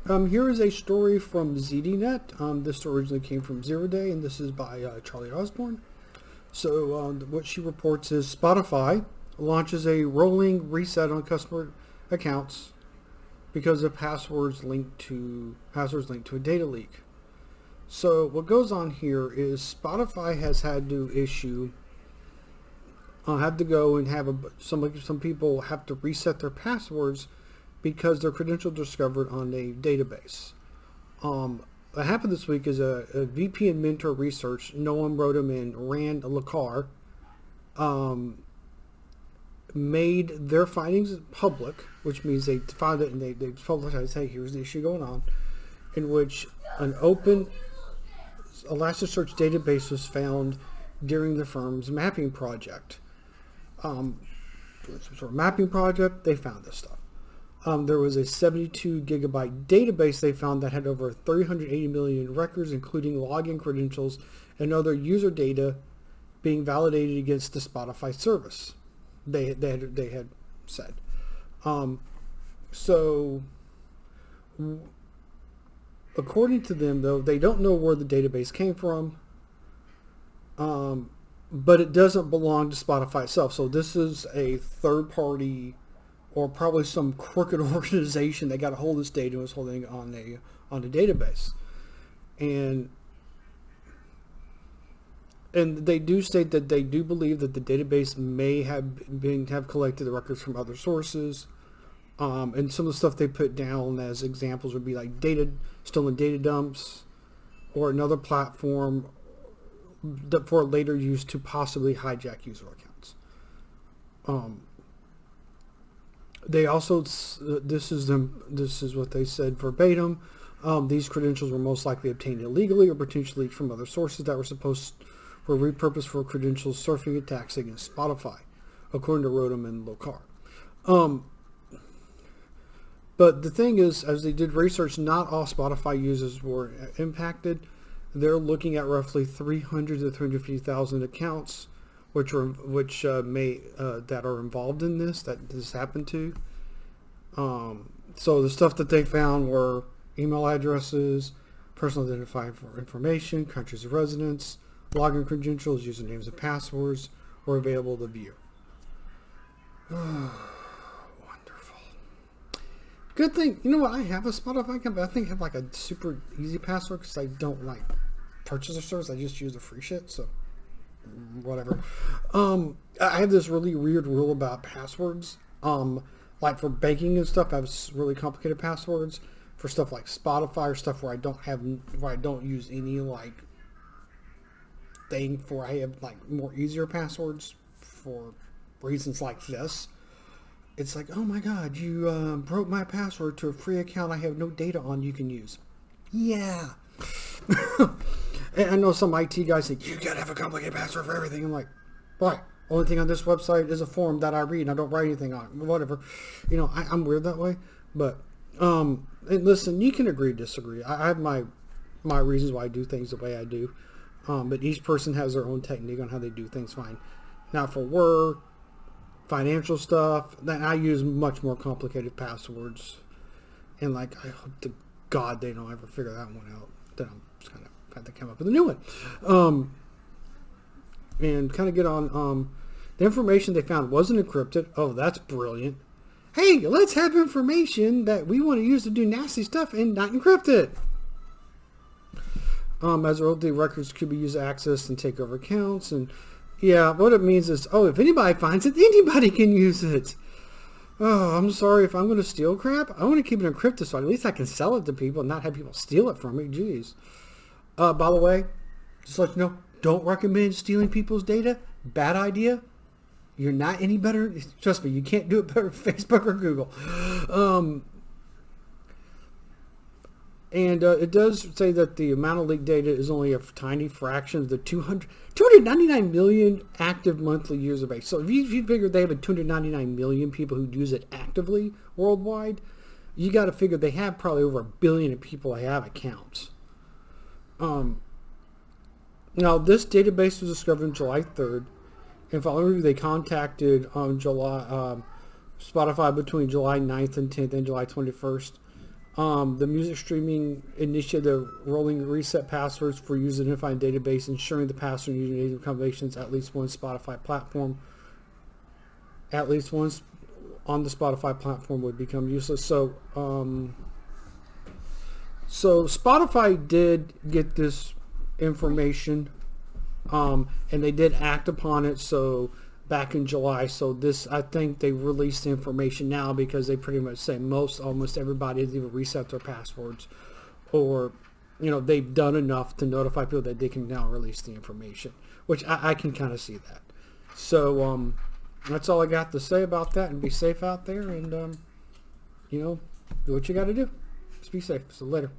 Here is a story from ZDNet. This story originally came from Zero Day, and this is by Charlie Osborne. So what she reports is Spotify launches a rolling reset on customer accounts because of passwords linked to a data leak. So what goes on here is Spotify has had to go and have some people have to reset their passwords because their credentials are discovered on a database. What happened this week is a VP and mentor research, Noam Rodham and Rand Lakar, made their findings public, which means they found it and they publicized, hey, here's the issue going on, in which an open Elasticsearch database was found during the firm's mapping project. Some sort of mapping project, they found this stuff. There was a 72 gigabyte database they found that had over 380 million records, including login credentials and other user data being validated against the Spotify service. They had said. So according to them, though, they don't know where the database came from, but it doesn't belong to Spotify itself. So this is a third party, or probably some crooked organization that got a hold of this data and was holding it on a database. And they do state that they do believe that the database may have collected the records from other sources. And some of the stuff they put down as examples would be like stolen data dumps, or another platform for later use to possibly hijack user accounts. They also, this is what they said verbatim. These credentials were most likely obtained illegally or potentially from other sources that were repurposed for credentials surfing attacks against Spotify, according to Rodham and Lokar. But the thing is, as they did research, not all Spotify users were impacted. They're looking at roughly 300 to 350,000 accounts, that are involved in this, that this happened to. So the stuff that they found were email addresses, personal identifying information, countries of residence, login credentials, usernames and passwords were available to view. Wonderful. Good thing, you know what, I have a Spotify account, but I think I have like a super easy password because I don't like purchase a service. I just use the free shit, so whatever. I have this really weird rule about passwords. Like for banking and stuff, I have really complicated passwords. For stuff like Spotify or stuff where I don't use any like thing, for I have like more easier passwords for reasons like this. It's like, oh my god, you broke my password to a free account I have no data on you can use. Yeah. And I know some IT guys say, you gotta have a complicated password for everything. I'm like, why? Only thing on this website is a form that I read and I don't write anything on it. Whatever. You know, I'm weird that way. But, and listen, you can agree to disagree. I have my reasons why I do things the way I do. But each person has their own technique on how they do things fine. Now for work, financial stuff, then I use much more complicated passwords. And like, I hope to God they don't ever figure that one out. Then I'm just kind of have to come up with a new one. And kind of get on, the information they found wasn't encrypted. Oh, that's brilliant. Hey, let's have information that we want to use to do nasty stuff and not encrypt it. As a result, the records could be used to access and take over accounts. And yeah, what it means is, oh, if anybody finds it, anybody can use it. Oh, I'm sorry, if I'm going to steal crap, I want to keep it encrypted so at least I can sell it to people and not have people steal it from me. Jeez. By the way, just let you know, don't recommend stealing people's data. Bad idea. You're not any better. Trust me, you can't do it better with Facebook or Google. And it does say that the amount of leaked data is only a tiny fraction of the 299 million active monthly user base. So if you figure they have a 299 million people who use it actively worldwide, you got to figure they have probably over 1 billion people that have accounts. Now, this database was discovered on July 3rd, and following review, they contacted Spotify between July 9th and 10th and July 21st. The music streaming initiated the rolling reset passwords for user-defined database, ensuring the password and user combinations at least one Spotify platform. At least once on the Spotify platform would become useless. So Spotify did get this information, and they did act upon it. So back in July. So this, I think they released the information now because they pretty much say almost everybody has either reset their passwords, or they've done enough to notify people that they can now release the information, which I can kind of see that. So that's all I got to say about that, and be safe out there, and do what you got to do. Just be safe. So later.